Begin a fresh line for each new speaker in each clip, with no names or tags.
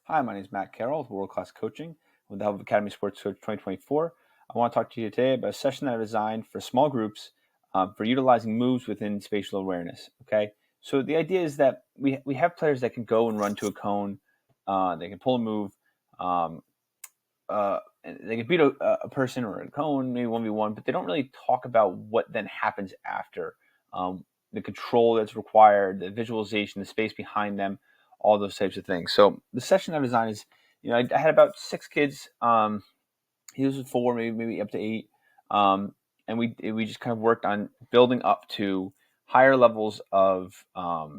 Hi, my name is Matt Carroll with World Class Coaching with the help of Academy Sports Coach 2024. I want to talk to you today about a session that I designed for small groups for utilizing moves within spatial awareness. Okay, so the idea is that we have players that can go and run to a cone, they can pull a move, um, they can beat a person or a cone, maybe 1v1, but they don't really talk about what then happens after. The control that's required, the visualization, the space behind them, all those types of things. So the session I designed is, I had about 6 kids. He was 4, maybe up to 8, and we just kind of worked on building up to higher levels of uh,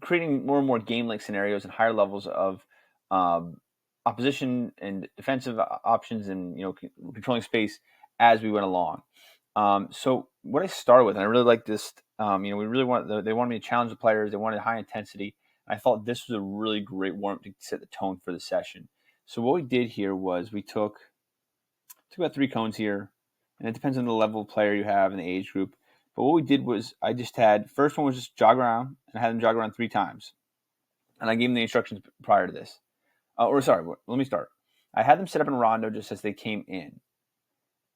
creating more and more game-like scenarios and higher levels of um, opposition and defensive options, and controlling space as we went along. So what I started with, and I really like this. We really they wanted me to challenge the players. They wanted high intensity. And I thought this was a really great warm-up to set the tone for the session. So what we did here was we took about 3 cones here, and it depends on the level of player you have and the age group. But what we did was I just had, first one was just jog around, and I had them jog around 3 times. And I gave them the instructions prior to this. Let me start. I had them set up in rondo just as they came in.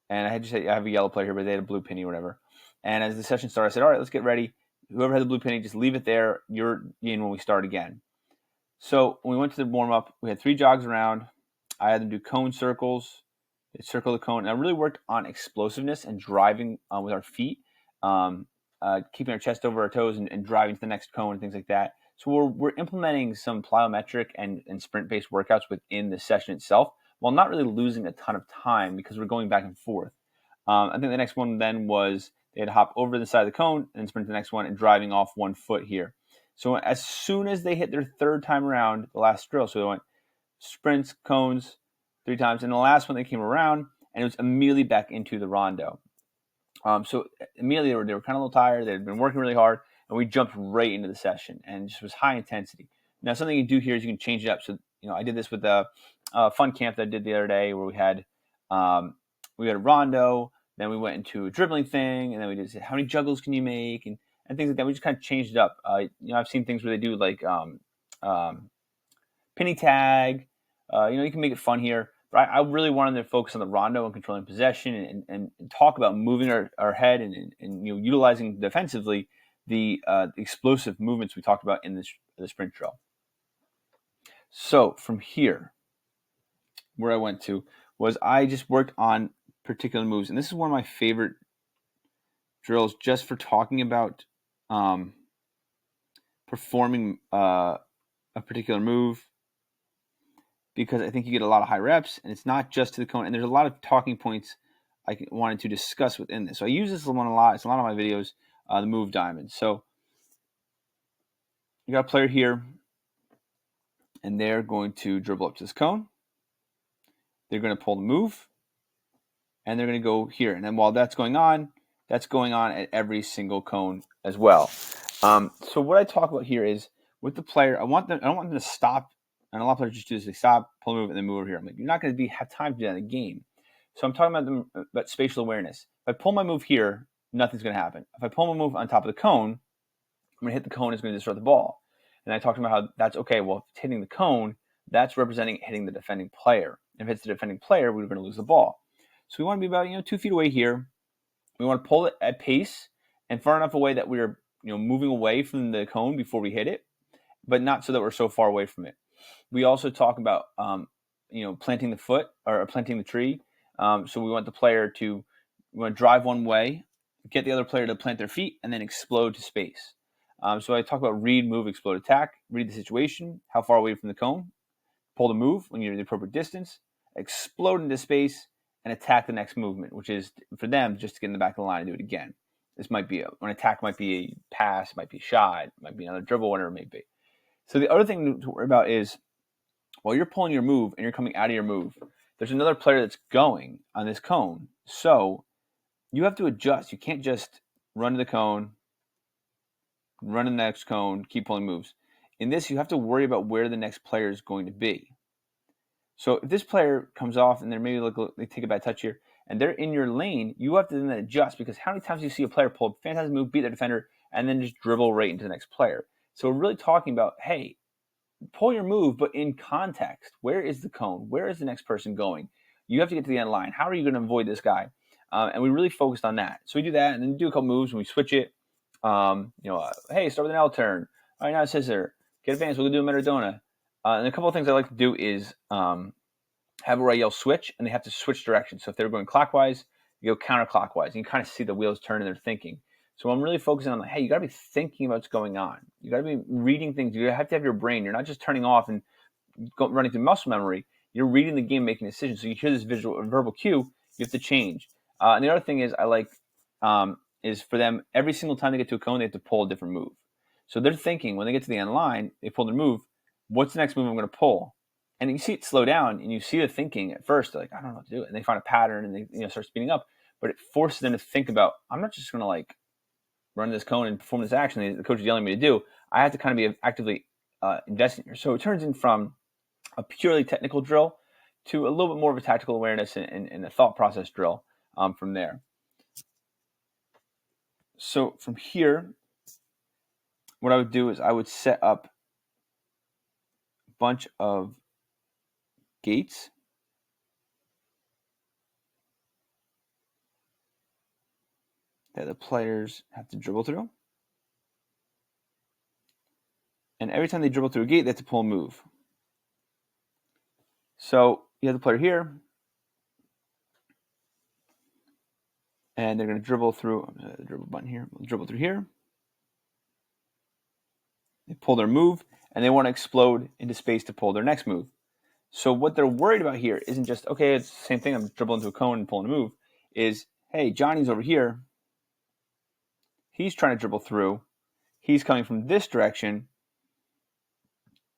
And I have a yellow player here, but they had a blue penny or whatever. And as the session started, I said, all right, let's get ready. Whoever had the blue penny, just leave it there. You're in when we start again. So when we went to the warm-up, we had 3 jogs around. I had them do cone circles. They circle the cone. And I really worked on explosiveness and driving with our feet, keeping our chest over our toes and driving to the next cone and things like that. So we're implementing some plyometric and sprint-based workouts within the session itself, while not really losing a ton of time because we're going back and forth. I think the next one then was they had to hop over the side of the cone and sprint to the next one and driving off 1 foot here. So as soon as they hit their 3rd time around, the last drill, so they went sprints, cones 3 times, and the last one they came around, and it was immediately back into the rondo. So immediately they were kind of a little tired. They had been working really hard, and we jumped right into the session, and it just was high intensity. Now, something you do here is you can change it up. So I did this with a fun camp that I did the other day where we had a rondo, then we went into a dribbling thing, and then we did how many juggles can you make, and things like that. We just kind of changed it up. I've seen things where they do like penny tag. You can make it fun here. But I really wanted to focus on the rondo and controlling possession and talk about moving our head and utilizing defensively the explosive movements we talked about in the sprint drill. So from here, where I went to was I just worked on particular moves. And this is one of my favorite drills just for talking about performing a particular move, because I think you get a lot of high reps, and it's not just to the cone. And there's a lot of talking points I wanted to discuss within this. So I use this one a lot. It's a lot of my videos, the move diamond. So you got a player here, and they're going to dribble up to this cone. They're going to pull the move, and they're going to go here. And then while that's going on at every single cone as well. So what I talk about here is with the player, I don't want them to stop. And a lot of players just do this. They stop, pull a move, and then move over here. I'm like, you're not going to have time to do that in the game. So I'm talking about spatial awareness. If I pull my move here, nothing's going to happen. If I pull my move on top of the cone, I'm going to hit the cone. It's going to disrupt the ball. And I talked about how that's okay. Well, if it's hitting the cone, that's representing hitting the defending player. If it's the defending player, we're going to lose the ball. So we want to be about 2 feet away here. We want to pull it at pace and far enough away that we're moving away from the cone before we hit it, but not so that we're so far away from it. We also talk about planting the foot or planting the tree. So we want the player to drive one way, get the other player to plant their feet, and then explode to space. So I talk about read, move, explode, attack. Read the situation, how far away from the cone, pull the move when you're in the appropriate distance, explode into space, and attack the next movement, which is for them just to get in the back of the line and do it again. This might be an attack, might be a pass, might be a shot, might be another dribble, whatever it may be. So the other thing to worry about is while you're pulling your move and you're coming out of your move, there's another player that's going on this cone. So you have to adjust. You can't just run to the cone, run to the next cone, keep pulling moves. In this, you have to worry about where the next player is going to be. So if this player comes off and they take a bad touch here, and they're in your lane, you have to then adjust, because how many times do you see a player pull a fantastic move, beat their defender, and then just dribble right into the next player? So we're really talking about, hey, pull your move, but in context. Where is the cone? Where is the next person going? You have to get to the end line. How are you going to avoid this guy? And we really focused on that. So we do that, and then do a couple moves, and we switch it. Hey, start with an L turn. All right, now scissor. Get advanced. We'll do a Maradona. And a couple of things I like to do is have where I yell switch, and they have to switch directions. So if they're going clockwise, you go counterclockwise. And you kind of see the wheels turn and they're thinking. So I'm really focusing on, like, hey, you got to be thinking about what's going on. You got to be reading things. You have to have your brain. You're not just turning off and running through muscle memory. You're reading the game, making decisions. So you hear this verbal cue, you have to change. And the other thing is I like is for them, every single time they get to a cone, they have to pull a different move. So they're thinking when they get to the end line, they pull their move. What's the next move I'm going to pull? And you see it slow down, and you see the thinking at first. They're like, I don't know what to do. And they find a pattern, and they start speeding up. But it forces them to think about, I'm not just going to like run this cone and perform this action the coach is yelling at me to do. I have to kind of be actively investing here. So it turns in from a purely technical drill to a little bit more of a tactical awareness and a thought process drill from there. So from here, what I would do is I would set up a bunch of gates that the players have to dribble through. And every time they dribble through a gate, they have to pull a move. So you have the player here, and they're going to dribble through the dribble button here. Dribble through here. They pull their move, and they want to explode into space to pull their next move. So what they're worried about here isn't just, okay, it's the same thing. I'm dribbling into a cone and pulling a move. Is, hey, Johnny's over here. He's trying to dribble through. He's coming from this direction.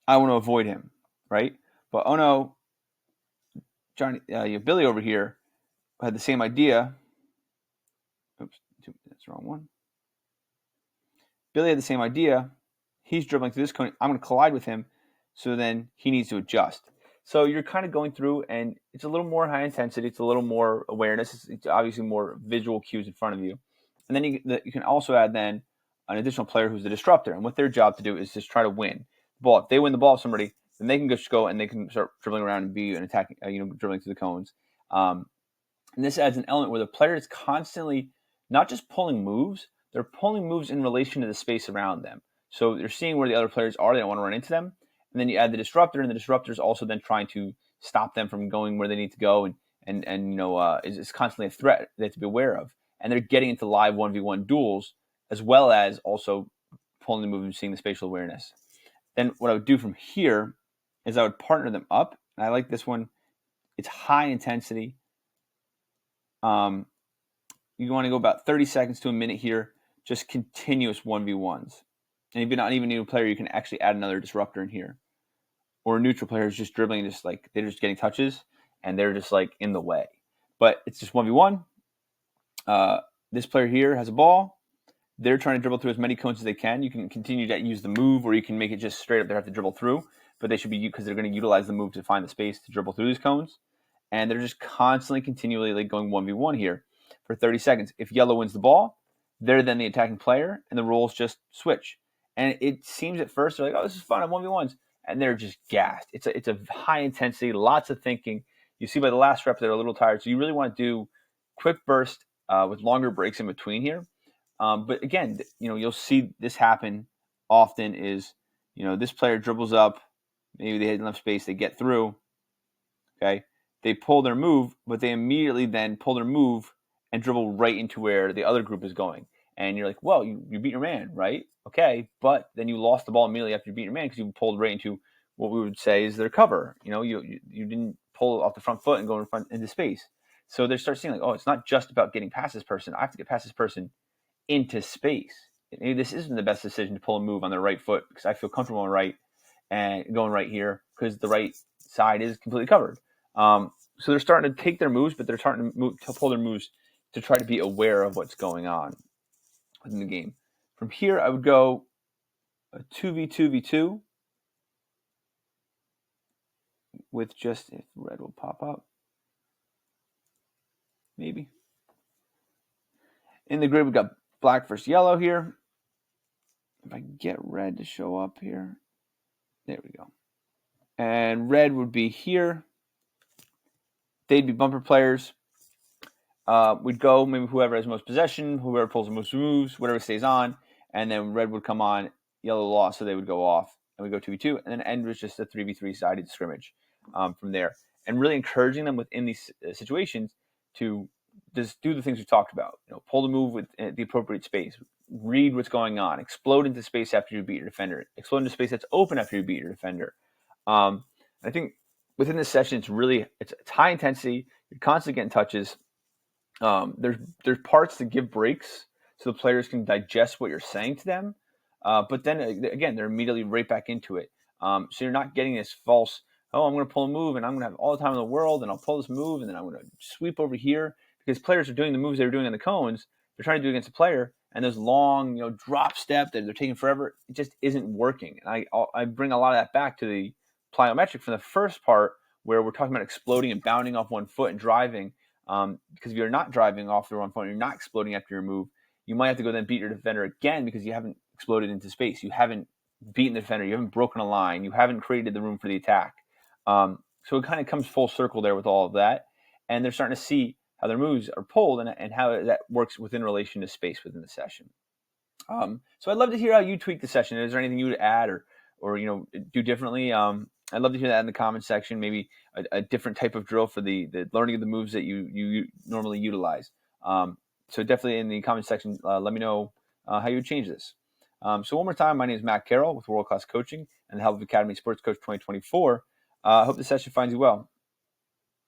I want to avoid him, right? But oh no, Johnny, you have Billy over here had the same idea. Oops, that's the wrong one. Billy had the same idea. He's dribbling through this cone. I'm going to collide with him. So then he needs to adjust. So you're kind of going through, and it's a little more high intensity. It's a little more awareness. It's obviously more visual cues in front of you. And then you can also add then an additional player who's the disruptor. And what their job to do is just try to win the ball. If they win the ball of somebody, then they can just go and they can start dribbling around and be an attacking, dribbling through the cones. And this adds an element where the player is constantly not just pulling moves, they're pulling moves in relation to the space around them. So they're seeing where the other players are. They don't want to run into them. And then you add the disruptor, and the disruptor is also then trying to stop them from going where they need to go, and is constantly a threat they have to be aware of. And they're getting into live 1v1 duels, as well as also pulling the move and seeing the spatial awareness. Then what I would do from here is I would partner them up. And I like this one. It's high intensity. You want to go about 30 seconds to a minute here, just continuous 1v1s. And if you're not even a new player, you can actually add another disruptor in here. Or a neutral player is just dribbling, just like they're just getting touches, and they're just like in the way. But it's just 1v1. This player here has a ball. They're trying to dribble through as many cones as they can. You can continue to use the move, or you can make it just straight up. They have to dribble through, but they should be, because they're going to utilize the move to find the space to dribble through these cones. And they're just constantly, continually like going 1v1 here for 30 seconds. If yellow wins the ball, they're then the attacking player, and the roles just switch. And it seems at first they're like, oh, this is fun, I'm 1v1s. And they're just gassed. It's a high intensity, lots of thinking. You see by the last rep, they're a little tired. So you really want to do quick burst with longer breaks in between here. But again, you'll see this happen often is, this player dribbles up. Maybe they had enough space. They get through. Okay. They pull their move, but they immediately then pull their move and dribble right into where the other group is going. And you're like, well, you beat your man, right? Okay, but then you lost the ball immediately after you beat your man because you pulled right into what we would say is their cover. You didn't pull off the front foot and go in front into space. So they start seeing like, oh, it's not just about getting past this person. I have to get past this person into space. Maybe this isn't the best decision to pull a move on the right foot because I feel comfortable on right and going right here because the right side is completely covered. So they're starting to take their moves, but they're starting to pull their moves to try to be aware of what's going on within the game. From here, I would go a 2v2v2 with just, if red will pop up, maybe. In the grid, we've got black versus yellow here. If I can get red to show up here. There we go. And red would be here. They'd be bumper players. We'd go maybe whoever has most possession, whoever pulls the most moves, whatever stays on, and then red would come on, yellow lost, so they would go off, and we go 2v2, and then end was just a 3v3 sided scrimmage from there, and really encouraging them within these situations to just do the things we talked about. Pull the move with the appropriate space, read what's going on, explode into space after you beat your defender, explode into space that's open after you beat your defender. I think within this session, it's high intensity. You're constantly getting touches. There's parts to give breaks so the players can digest what you're saying to them, but then again they're immediately right back into it. So you're not getting this false, I'm going to pull a move and I'm going to have all the time in the world and I'll pull this move and then I'm going to sweep over here, because players are doing the moves they were doing in the cones. They're trying to do against a player, and those long drop step that they're taking forever, it just isn't working. And I bring a lot of that back to the plyometric from the first part, where we're talking about exploding and bounding off one foot and driving. Because if you're not driving off the wrong foot, you're not exploding after your move, you might have to go then beat your defender again because you haven't exploded into space. You haven't beaten the defender. You haven't broken a line. You haven't created the room for the attack. So it kind of comes full circle there with all of that. And they're starting to see how their moves are pulled and how that works within relation to space within the session. So I'd love to hear how you tweak the session. Is there anything you would add or do differently? I'd love to hear that in the comments section. Maybe a different type of drill for the learning of the moves that you normally utilize. So definitely in the comments section, let me know how you would change this. So one more time, my name is Matt Carroll with World Class Coaching and the Help of Academy Sports Coach 2024. I hope this session finds you well.